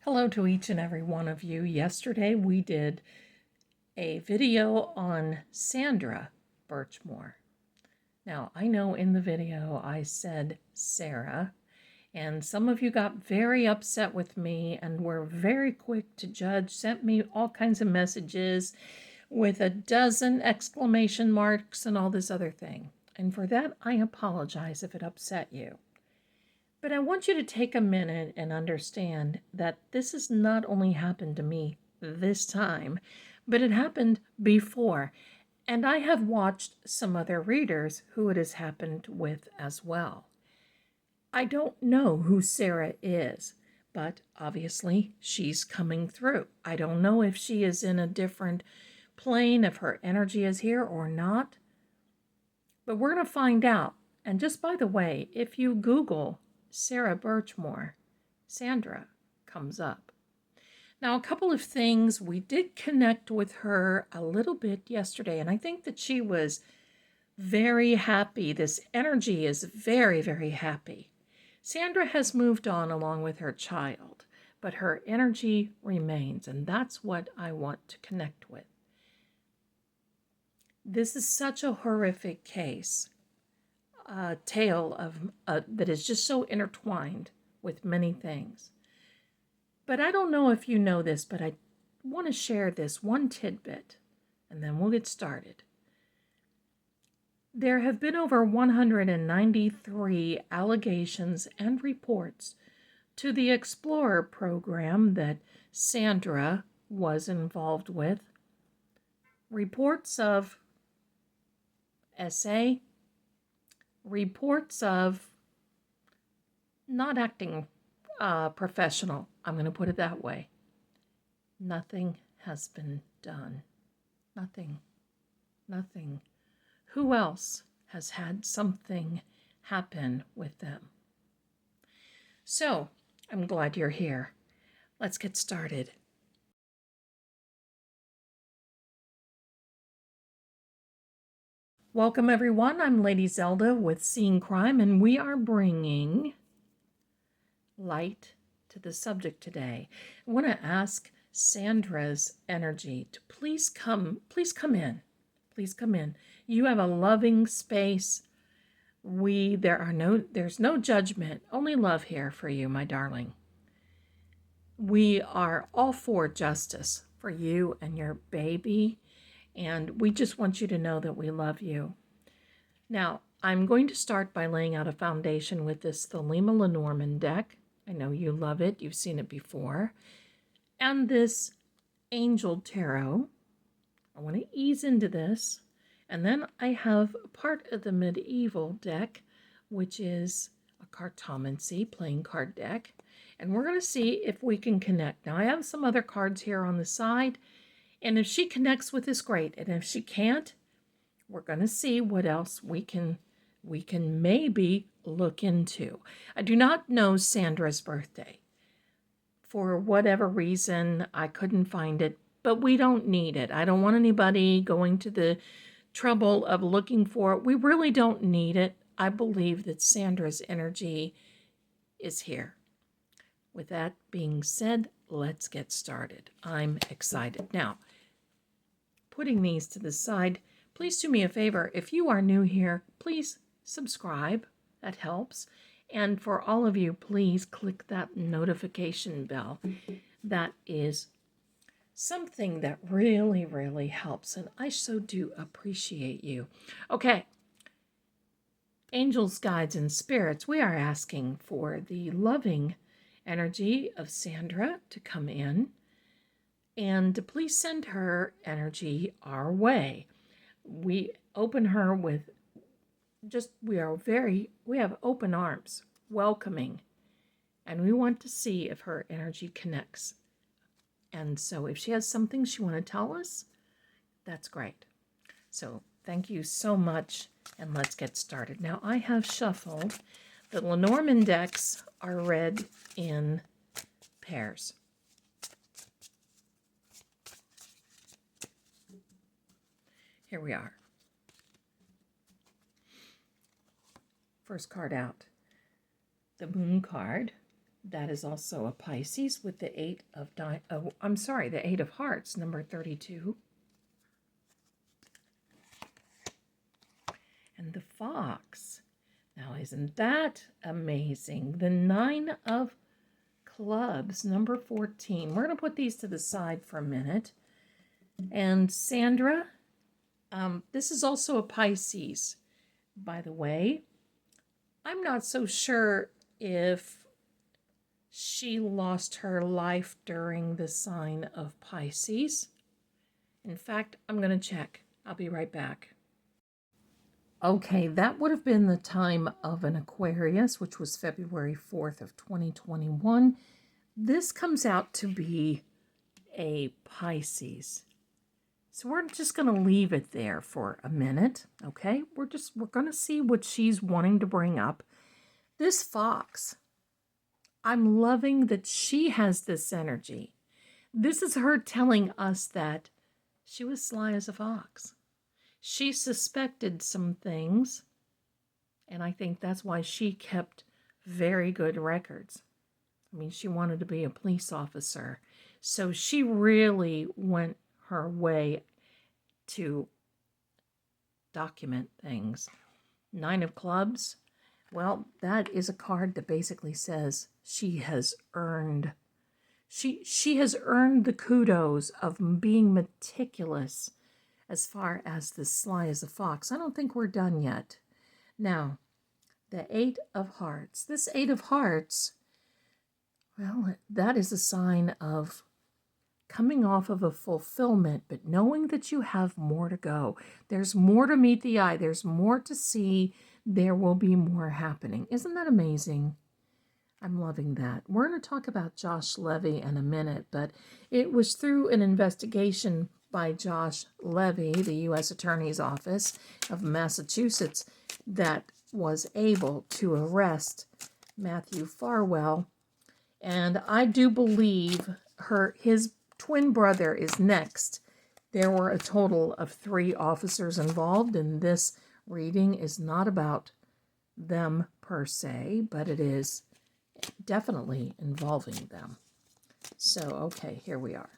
Hello to each and every one of you. Yesterday we did a video on Sandra Birchmore. Now, I know in the video I said Sarah, and some of you got very upset with me and were very quick to judge, sent me all kinds of messages with a dozen exclamation marks and all this other thing. And for that, I apologize if it upset you. But I want you to take a minute and understand that this has not only happened to me this time, but it happened before. And I have watched some other readers who it has happened with as well. I don't know who Sarah is, but obviously she's coming through. I don't know if she is in a different plane, if her energy is here or not. But we're going to find out. And just by the way, if you Google Sarah Birchmore, Sandra comes up. Now, a couple of things. We did connect with her a little bit yesterday, and I think that she was very happy. This energy is very, very happy. Sandra has moved on along with her child, but her energy remains, and that's what I want to connect with. This is such a horrific case. Tale of that is just so intertwined with many things. But I don't know if you know this, but I want to share this one tidbit, and then we'll get started. There have been over 193 allegations and reports to the Explorer program that Sandra was involved with. Reports of SA, reports of not acting professional. I'm going to put it that way. Nothing has been done. Nothing. Who else has had something happen with them? So, I'm glad you're here. Let's get started. Welcome, everyone. I'm Lady Zelda with Seeing Crime, and we are bringing light to the subject today. I want to ask Sandra's energy to please come in. Please come in. You have a loving space. There's no judgment, only love here for you, my darling. We are all for justice for you and your baby. And we just want you to know that we love you. Now, I'm going to start by laying out a foundation with this Thelema Lenormand deck. I know you love it. You've seen it before. And this Angel Tarot. I want to ease into this. And then I have part of the Medieval deck, which is a cartomancy playing card deck. And we're going to see if we can connect. Now, I have some other cards here on the side. And if she connects with this, great. And if she can't, we're going to see what else we can maybe look into. I do not know Sandra's birthday. For whatever reason, I couldn't find it, but we don't need it. I don't want anybody going to the trouble of looking for it. We really don't need it. I believe that Sandra's energy is here. With that being said, let's get started. I'm excited. Now, putting these to the side, please do me a favor. If you are new here, please subscribe. That helps. And for all of you, please click that notification bell. That is something that really, really helps. And I so do appreciate you. Okay. Angels, guides, and spirits, we are asking for the loving energy of Sandra to come in. And to please send her energy our way. We open her with we have open arms, welcoming, and we want to see if her energy connects. And so if she has something she want to tell us, that's great. So thank you so much, and let's get started. Now, I have shuffled. The Lenormand decks are read in pairs. Here we are. First card out. The Moon card. That is also a Pisces with the the 8 of Hearts, number 32. And the Fox. Now, isn't that amazing? The 9 of Clubs, number 14. We're going to put these to the side for a minute. And Sandra, this is also a Pisces, by the way. I'm not so sure if she lost her life during the sign of Pisces. In fact, I'm going to check. I'll be right back. Okay, that would have been the time of an Aquarius, which was February 4th of 2021. This comes out to be a Pisces. So we're just going to leave it there for a minute, okay? We're going to see what she's wanting to bring up. This Fox, I'm loving that she has this energy. This is her telling us that she was sly as a fox. She suspected some things, and I think that's why she kept very good records. I mean, she wanted to be a police officer. So she really went her way to document things. 9 of Clubs. Well, that is a card that basically says she has earned. She has earned the kudos of being meticulous as far as the sly as a fox. I don't think we're done yet. Now, the 8 of Hearts. This 8 of Hearts, well, that is a sign of coming off of a fulfillment, but knowing that you have more to go. There's more to meet the eye. There's more to see. There will be more happening. Isn't that amazing? I'm loving that. We're going to talk about Josh Levy in a minute, but it was through an investigation by Josh Levy, the U.S. Attorney's Office of Massachusetts, that was able to arrest Matthew Farwell. And I do believe his twin brother is next. There were a total of 3 officers involved, and this reading is not about them per se, but it is definitely involving them. So, okay, here we are.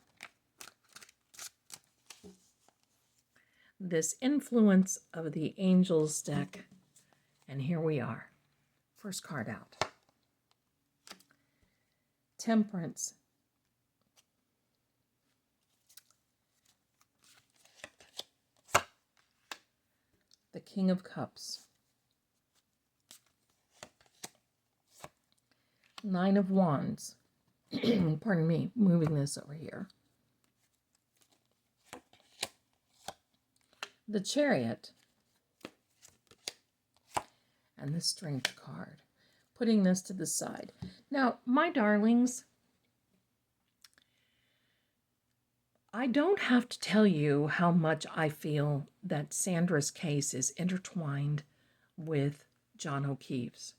This influence of the Angels deck, and here we are. First card out. Temperance. The King of Cups. 9 of Wands. Pardon me, moving this over here. The Chariot. And the Strength card. Putting this to the side. Now, my darlings, I don't have to tell you how much I feel that Sandra's case is intertwined with John O'Keefe's.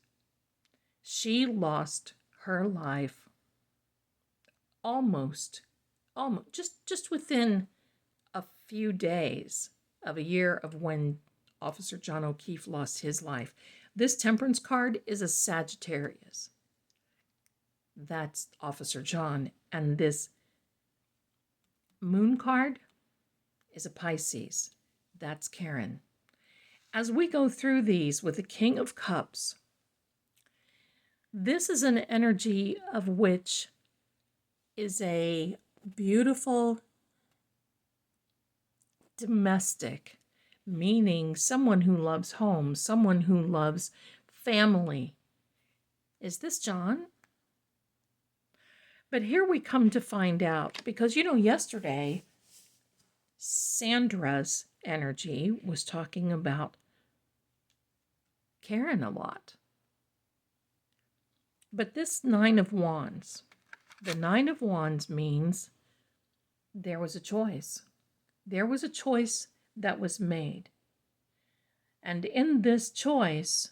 She lost her life almost just within a few days of a year of when Officer John O'Keefe lost his life. This Temperance card is a Sagittarius. That's Officer John. And this Moon card is a Pisces. That's Karen. As we go through these with the King of Cups, this is an energy of which is a beautiful domestic, meaning someone who loves home, someone who loves family. Is this John? But here we come to find out, because, yesterday, Sandra's energy was talking about Karen a lot. But this 9 of Wands, the 9 of Wands means there was a choice. There was a choice that was made. And in this choice,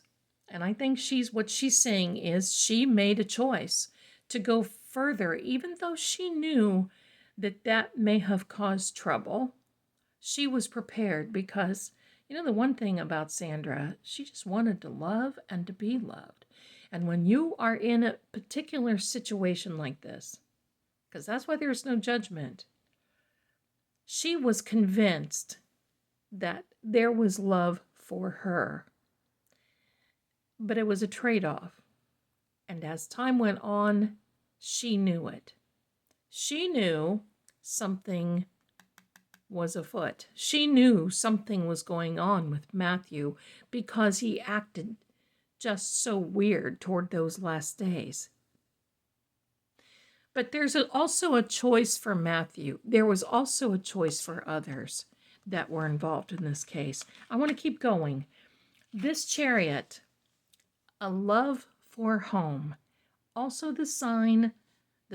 and I think what she's saying is she made a choice to go further, even though she knew that may have caused trouble. She was prepared because, the one thing about Sandra, she just wanted to love and to be loved. And when you are in a particular situation like this, because that's why there's no judgment, she was convinced that there was love for her, but it was a trade-off. And as time went on, she knew it. She knew something was afoot. She knew something was going on with Matthew because he acted just so weird toward those last days. But there's also a choice for Matthew. There was also a choice for others that were involved in this case. I want to keep going. This chariot, a love for home, also the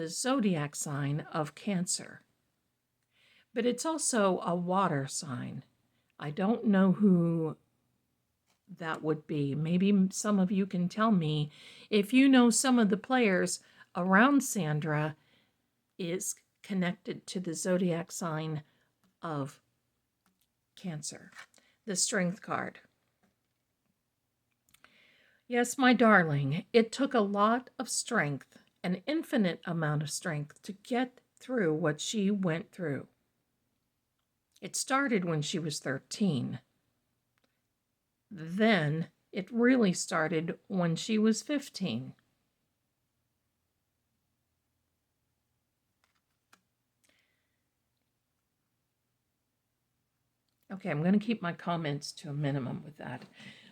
zodiac sign of Cancer. But it's also a water sign. I don't know who that would be. Maybe some of you can tell me if you know some of the players around Sandra is connected to the zodiac sign of Cancer. The Strength card. Yes, my darling, it took a lot of strength, an infinite amount of strength, to get through what she went through. It started when she was 13. Then it really started when she was 15. Okay, I'm going to keep my comments to a minimum with that.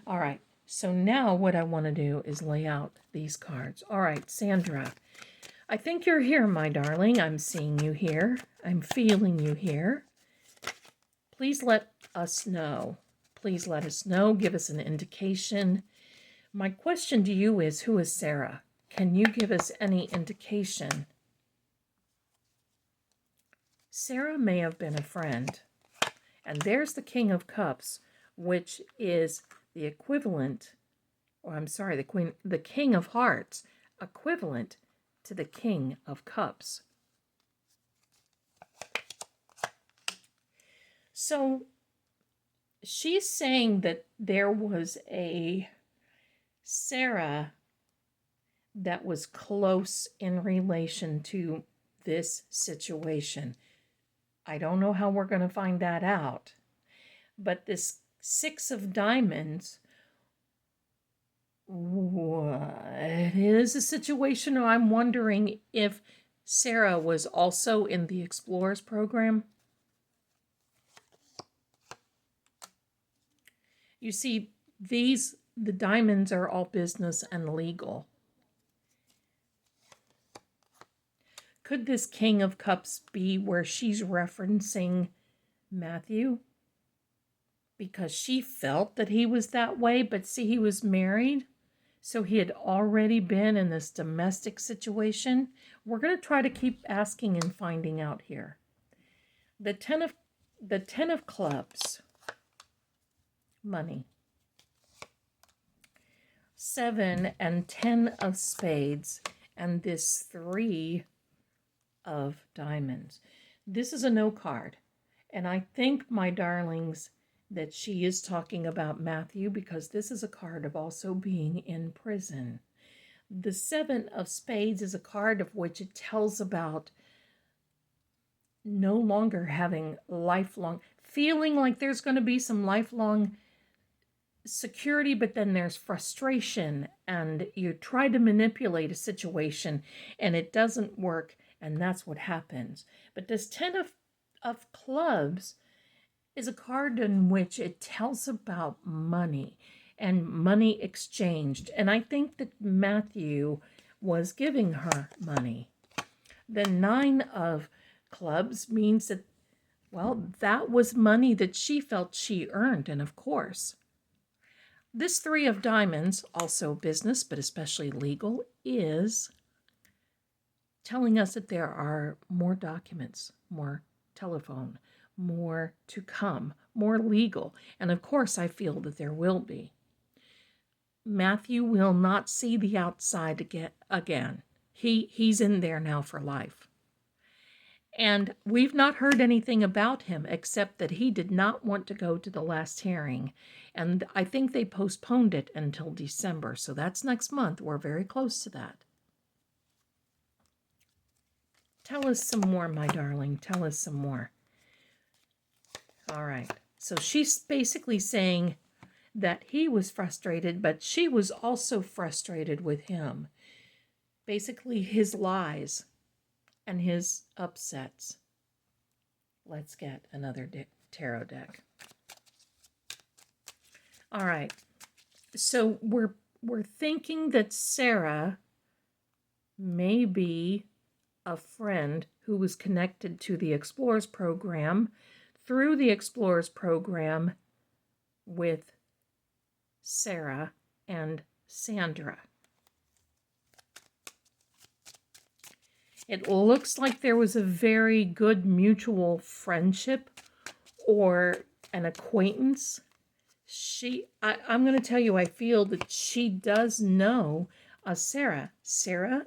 All right, so now what I want to do is lay out these cards. All right, Sandra, I think you're here, my darling. I'm seeing you here. I'm feeling you here. Please let us know. Please let us know. Give us an indication. My question to you is, who is Sarah? Can you give us any indication? Sarah may have been a friend. And there's the King of Cups, which is the equivalent, the King of Hearts, equivalent to the King of Cups. So she's saying that there was a Sarah that was close in relation to this situation. I don't know how we're going to find that out. But this Six of Diamonds, it is a situation where I'm wondering if Sarah was also in the Explorers program. You see, the diamonds are all business and legal. Could this King of Cups be where she's referencing Matthew? Because she felt that he was that way, but see, he was married, so he had already been in this domestic situation. We're going to try to keep asking and finding out here. The ten of Clubs, money. 7 and 10 of Spades, and this 3 of Diamonds. This is a no card, and I think, my darlings, that she is talking about Matthew because this is a card of also being in prison. The 7 of Spades is a card of which it tells about no longer having lifelong, feeling like there's going to be some lifelong security, but then there's frustration and you try to manipulate a situation and it doesn't work, and that's what happens. But this 10 of Clubs is a card in which it tells about money and money exchanged, and I think that Matthew was giving her money. The 9 of Clubs means that, well, that was money that she felt she earned, and of course, this 3 of Diamonds, also business, but especially legal, is telling us that there are more documents, more telephone, more to come, more legal. And of course, I feel that there will be. Matthew will not see the outside again. He's in there now for life. And we've not heard anything about him except that he did not want to go to the last hearing. And I think they postponed it until December. So that's next month. We're very close to that. Tell us some more, my darling. Tell us some more. All right. So she's basically saying that he was frustrated, but she was also frustrated with him. Basically, his lies and his upsets. Let's get another tarot deck. All right. So we're thinking that Sarah may be a friend who was connected to the Explorers program through the Explorers program with Sarah and Sandra. It looks like there was a very good mutual friendship or an acquaintance. I'm going to tell you, I feel that she does know Sarah. Sarah,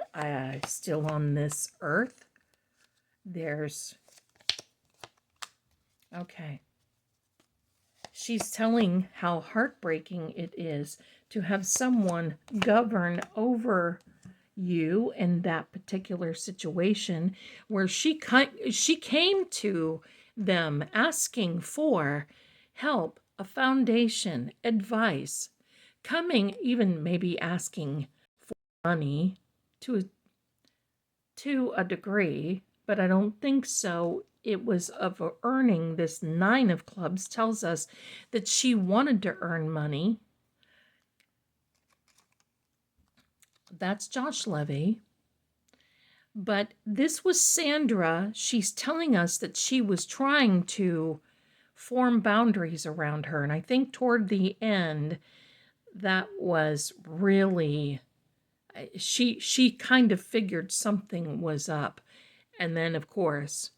still on this earth. Okay. She's telling how heartbreaking it is to have someone govern over you in that particular situation, where she came to them asking for help, a foundation, advice, coming even maybe asking for money to a degree, but I don't think so. It was of earning. This 9 of clubs tells us that she wanted to earn money. That's Josh Levy. But this was Sandra. She's telling us that she was trying to form boundaries around her. And I think toward the end, that was really, she kind of figured something was up. And then, of course,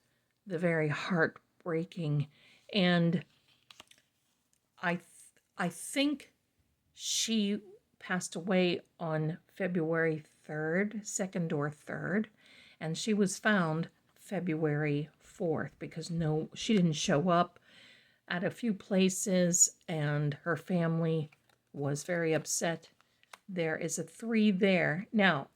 the very heartbreaking. And I think she passed away on February 3rd, 2nd or 3rd, and she was found February 4th because she didn't show up at a few places, and her family was very upset. There is a 3 there. Now,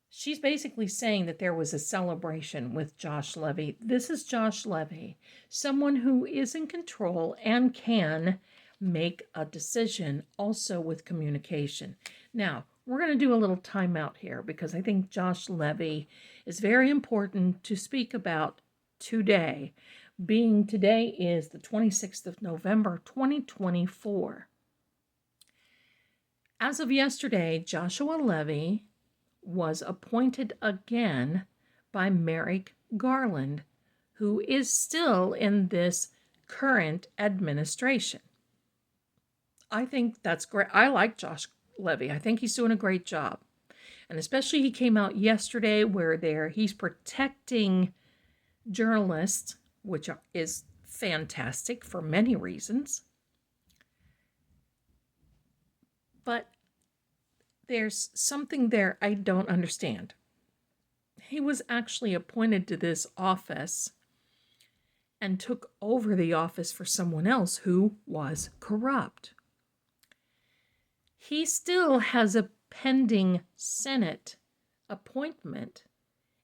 she's basically saying that there was a celebration with Josh Levy. This is Josh Levy, someone who is in control and can make a decision, also with communication. Now, we're going to do a little timeout here because I think Josh Levy is very important to speak about today, being today is the 26th of November, 2024. As of yesterday, Joshua Levy was appointed again by Merrick Garland, who is still in this current administration. I think that's great. I like Josh Levy. I think he's doing a great job. And especially he came out yesterday where he's protecting journalists, which is fantastic for many reasons. But there's something there I don't understand. He was actually appointed to this office and took over the office for someone else who was corrupt. He still has a pending Senate appointment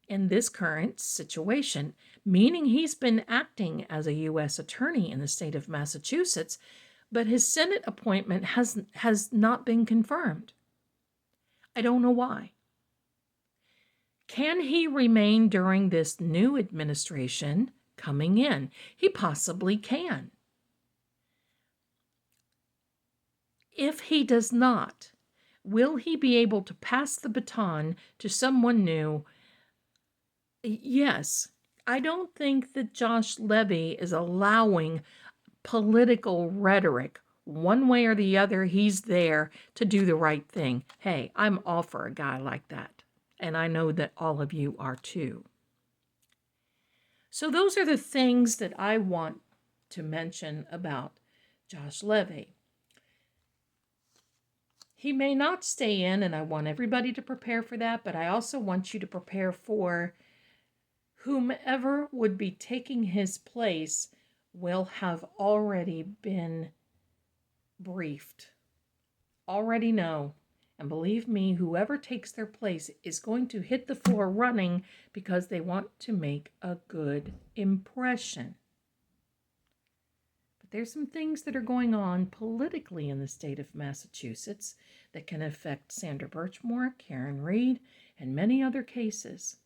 in this current situation, meaning he's been acting as a U.S. attorney in the state of Massachusetts, but his Senate appointment has not been confirmed. I don't know why. Can he remain during this new administration coming in? He possibly can. If he does not, will he be able to pass the baton to someone new? Yes. I don't think that Josh Levy is allowing political rhetoric. One way or the other, he's there to do the right thing. Hey, I'm all for a guy like that. And I know that all of you are too. So those are the things that I want to mention about Josh Levy. He may not stay in, and I want everybody to prepare for that, but I also want you to prepare for Whomever would be taking his place will have already been briefed, already know. And believe me, whoever takes their place is going to hit the floor running because they want to make a good impression. But there's some things that are going on politically in the state of Massachusetts that can affect Sandra Birchmore, Karen Reed, and many other cases.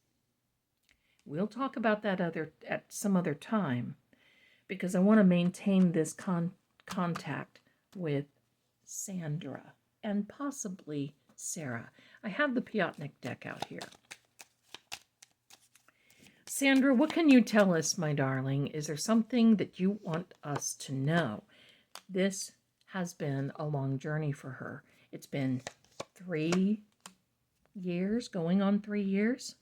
We'll talk about that at some other time because I want to maintain this contact with Sandra and possibly Sarah. I have the Piotnik deck out here. Sandra, what can you tell us, my darling? Is there something that you want us to know? This has been a long journey for her. It's been 3 years, going on 3 years.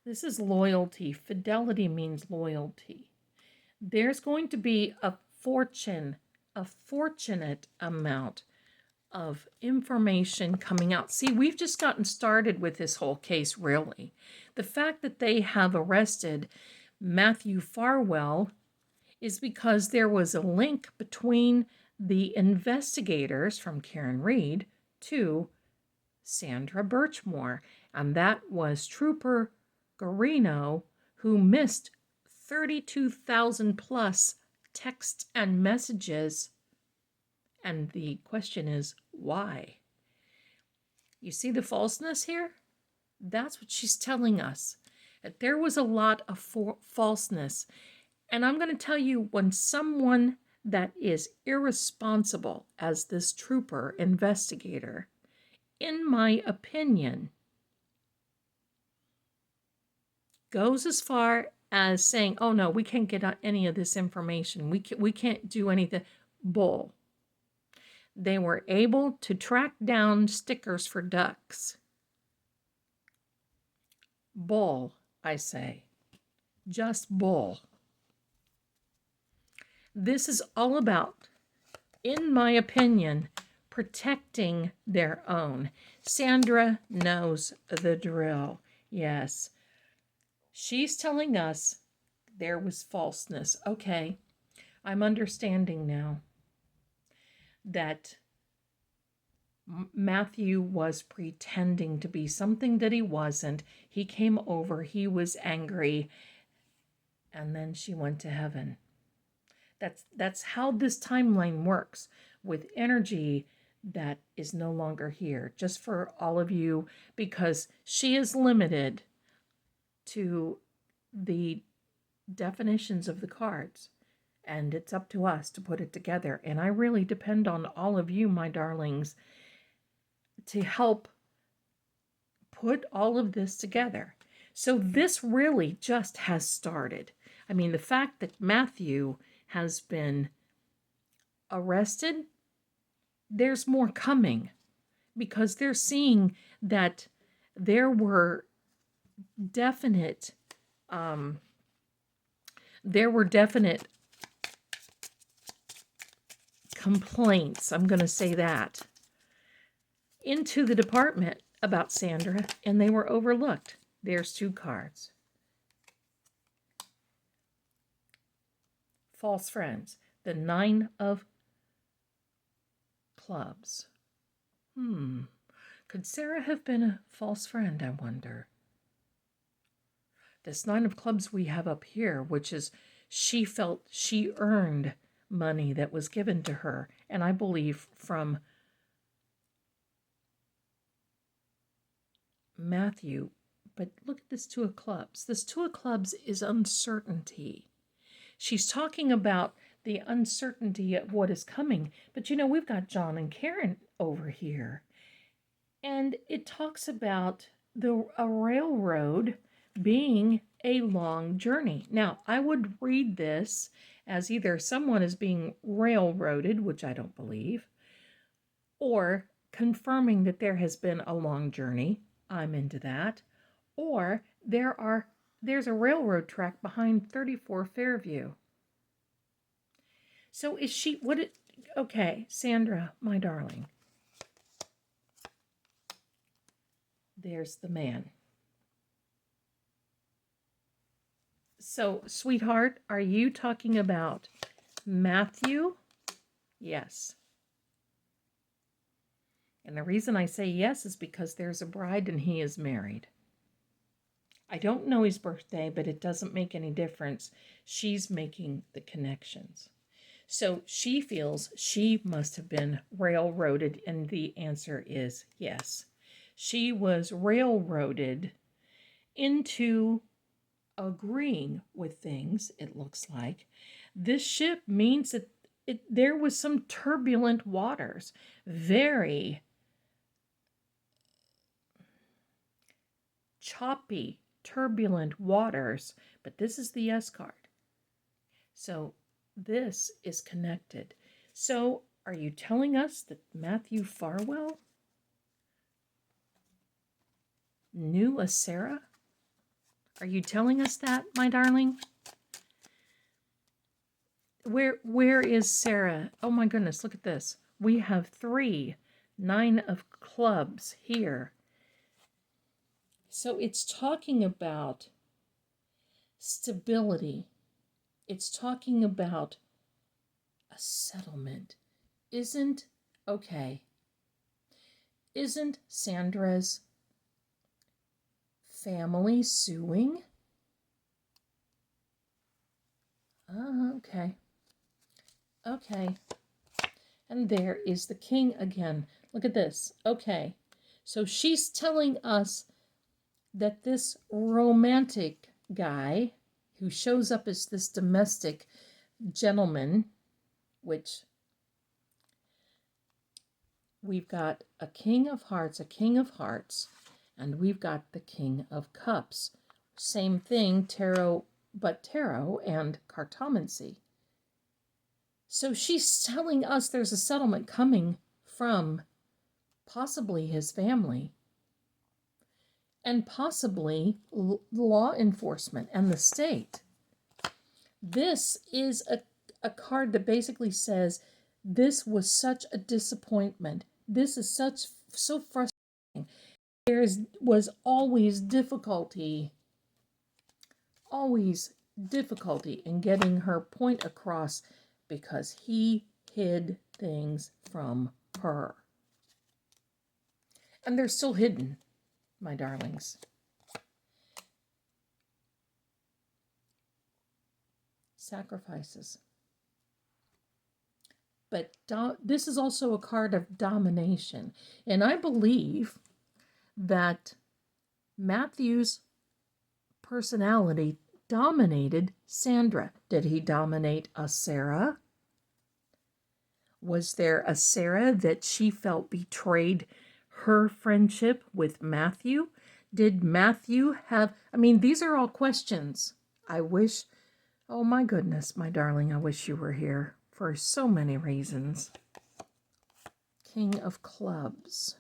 This is loyalty. Fidelity means loyalty. There's going to be a fortunate amount of information coming out. See, we've just gotten started with this whole case, really. The fact that they have arrested Matthew Farwell is because there was a link between the investigators from Karen Reed to Sandra Birchmore, and that was Trooper Garino, who missed 32,000 plus texts and messages. And the question is, why? You see the falseness here? That's what she's telling us. That there was a lot of falseness. And I'm going to tell you, when someone that is irresponsible as this trooper investigator, in my opinion, goes as far as saying, oh no, we can't get any of this information. We can't do anything. Bull. They were able to track down stickers for ducks. Bull, I say. Just bull. This is all about, in my opinion, protecting their own. Sandra knows the drill. Yes. She's telling us there was falseness. Okay, I'm understanding now that Matthew was pretending to be something that he wasn't. He came over, he was angry, and then she went to heaven. That's how this timeline works, with energy that is no longer here. Just for all of you, because she is limited to the definitions of the cards, and it's up to us to put it together. And I really depend on all of you, my darlings, to help put all of this together. So this really just has started. I mean, the fact that Matthew has been arrested, there's more coming, because they're seeing that there were definite complaints, I'm going to say that, into the department about Sandra, and they were overlooked. There's 2 cards. False friends. The 9 of clubs. Could Sarah have been a false friend, I wonder? This 9 of clubs we have up here, which is she felt she earned money that was given to her, and I believe from Matthew. But look at this 2 of clubs. This 2 of clubs is uncertainty. She's talking about the uncertainty of what is coming. But we've got John and Karen over here. And it talks about a railroad being a long journey. Now, I would read this as either someone is being railroaded, which I don't believe, or confirming that there has been a long journey. I'm into that. Or there's a railroad track behind 34 Fairview. So is she, okay, Sandra, my darling. There's the man. So, sweetheart, are you talking about Matthew? Yes. And the reason I say yes is because there's a bride and he is married. I don't know his birthday, but it doesn't make any difference. She's making the connections. So she feels she must have been railroaded, and the answer is yes. She was railroaded into agreeing with things, it looks like. This ship means that there was some turbulent waters, very choppy, turbulent waters, but this is the yes card. So this is connected. So are you telling us that Matthew Farwell knew a Sarah? Are you telling us that, my darling? Where is Sarah? Oh my goodness, look at this. We have 3 9 of clubs here. So it's talking about stability. It's talking about a settlement. Isn't Sandra's family suing? Okay. And there is the king again. Look at this. Okay. So she's telling us that this romantic guy who shows up as this domestic gentleman, which we've got a king of hearts, and we've got the king of cups. Same thing, tarot and cartomancy. So she's telling us there's a settlement coming from possibly his family and possibly law enforcement and the state. This is a card that basically says this was such a disappointment. This is so frustrating. There was always difficulty in getting her point across because he hid things from her. And they're still hidden, my darlings. Sacrifices. But this is also a card of domination. And I believe that Matthew's personality dominated Sandra. Did he dominate a Sarah? Was there a Sarah that she felt betrayed her friendship with Matthew? Did Matthew have... these are all questions. I wish... Oh my goodness, my darling, I wish you were here for so many reasons. King of Clubs.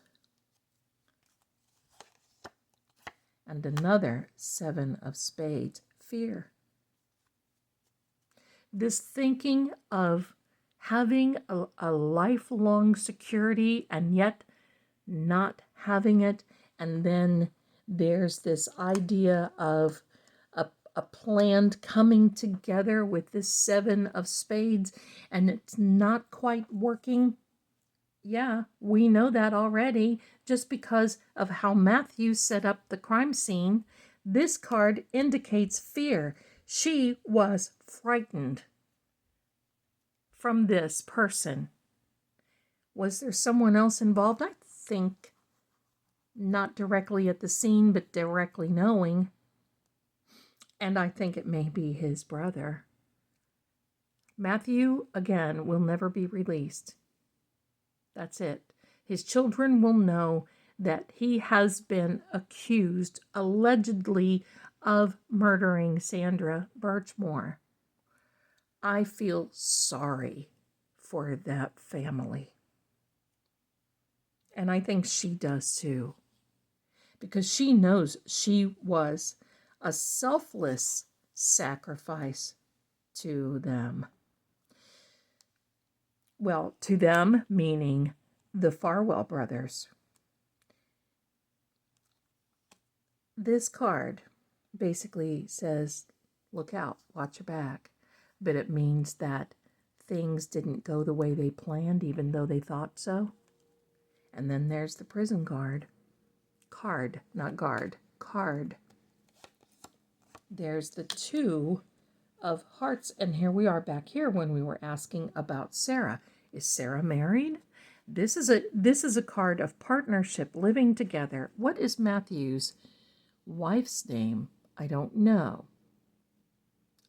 And another 7 of Spades. Fear. This thinking of having a lifelong security and yet not having it. And then there's this idea of a planned coming together with this 7 of Spades, and it's not quite working. Yeah, we know that already just because of how Matthew set up the crime scene. This card indicates fear. She was frightened from this person. Was there someone else involved? I think not directly at the scene, but directly knowing. And I think it may be his brother. Matthew, again, will never be released. That's it. His children will know that he has been accused, allegedly, of murdering Sandra Birchmore. I feel sorry for that family. And I think she does too. Because she knows she was a selfless sacrifice to them. Well, to them, meaning the Farwell brothers. this card basically says, look out, watch your back. But it means that things didn't go the way they planned, even though they thought so. And then there's the prison card. Card, not guard. Card. There's the 2 of hearts. And here we are back here when we were asking about Sarah. Is Sarah married? This is a card of partnership, living together. What is Matthew's wife's name? I don't know.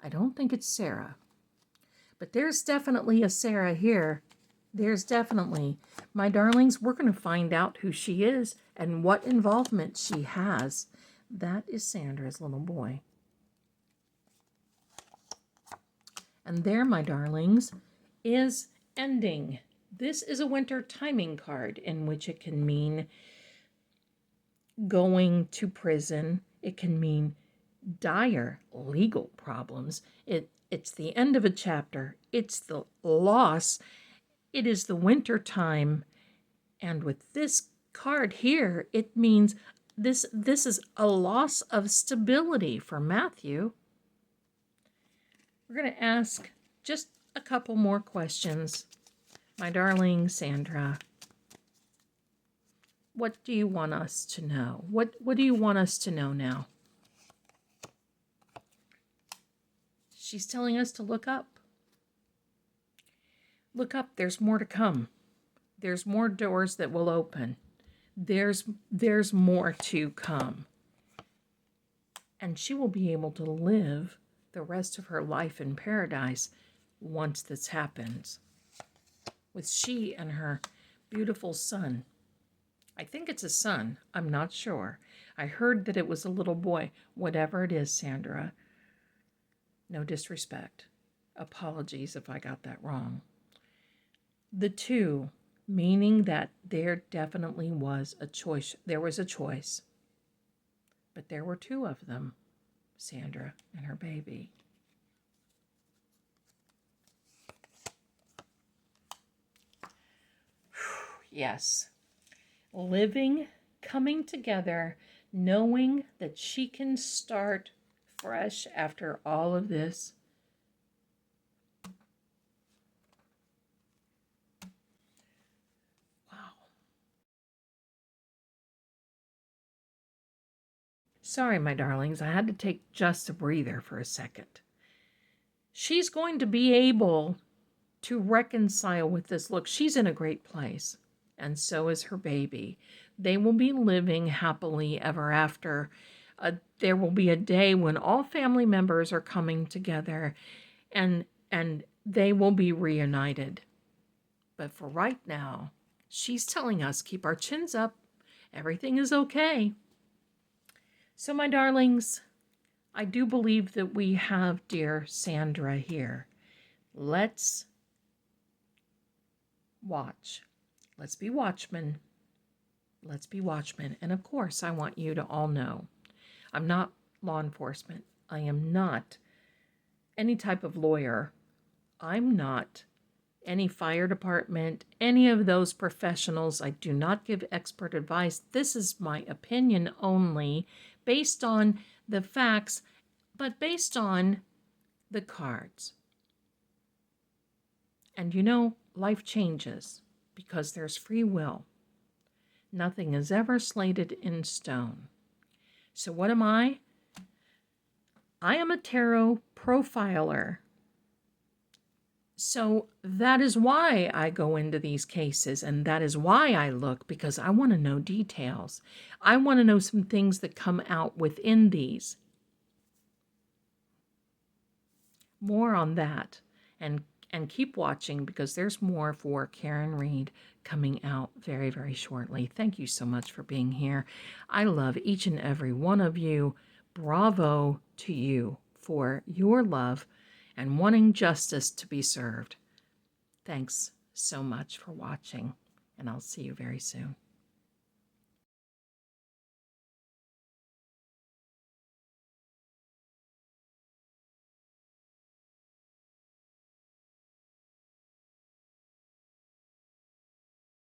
I don't think it's Sarah. But there's definitely a Sarah here. There's definitely. My darlings, we're going to find out who she is and what involvement she has. That is Sandra's little boy. And there, my darlings, is ending. This is a winter timing card in which it can mean going to prison. It can mean dire legal problems. It's the end of a chapter. It's the loss. It is the winter time. And with this card here, it means this is a loss of stability for Matthew. We're going to ask just a couple more questions. My darling Sandra, what do you want us to know? What do you want us to know now? She's telling us to look up. Look up, there's more to come. There's more doors that will open. There's more to come. And she will be able to live the rest of her life in paradise once this happens. With she and her beautiful son. I think it's a son. I'm not sure. I heard that it was a little boy. Whatever it is, Sandra. No disrespect. Apologies if I got that wrong. The 2, meaning that there definitely was a choice. There was a choice. But there were 2 of them. Sandra and her baby. Yes. Living, coming together, knowing that she can start fresh after all of this. Wow. Sorry, my darlings, I had to take just a breather for a second. She's going to be able to reconcile with this. Look, she's in a great place, and so is her baby. They will be living happily ever after. There will be a day when all family members are coming together, and they will be reunited. But for right now, she's telling us, keep our chins up. Everything is okay. So, my darlings, I do believe that we have dear Sandra here. Let's watch. Let's be watchmen. Let's be watchmen. And of course, I want you to all know, I'm not law enforcement. I am not any type of lawyer. I'm not any fire department, any of those professionals. I do not give expert advice. This is my opinion only, based on the facts, but based on the cards. And you know, life changes because there's free will. Nothing is ever slated in stone. So what am I? I am a tarot profiler. So that is why I go into these cases, and that is why I look, because I want to know details. I want to know some things that come out within these. More on that, and keep watching, because there's more for Karen Reed coming out very, very shortly. Thank you so much for being here. I love each and every one of you. Bravo to you for your love and wanting justice to be served. Thanks so much for watching, and I'll see you very soon.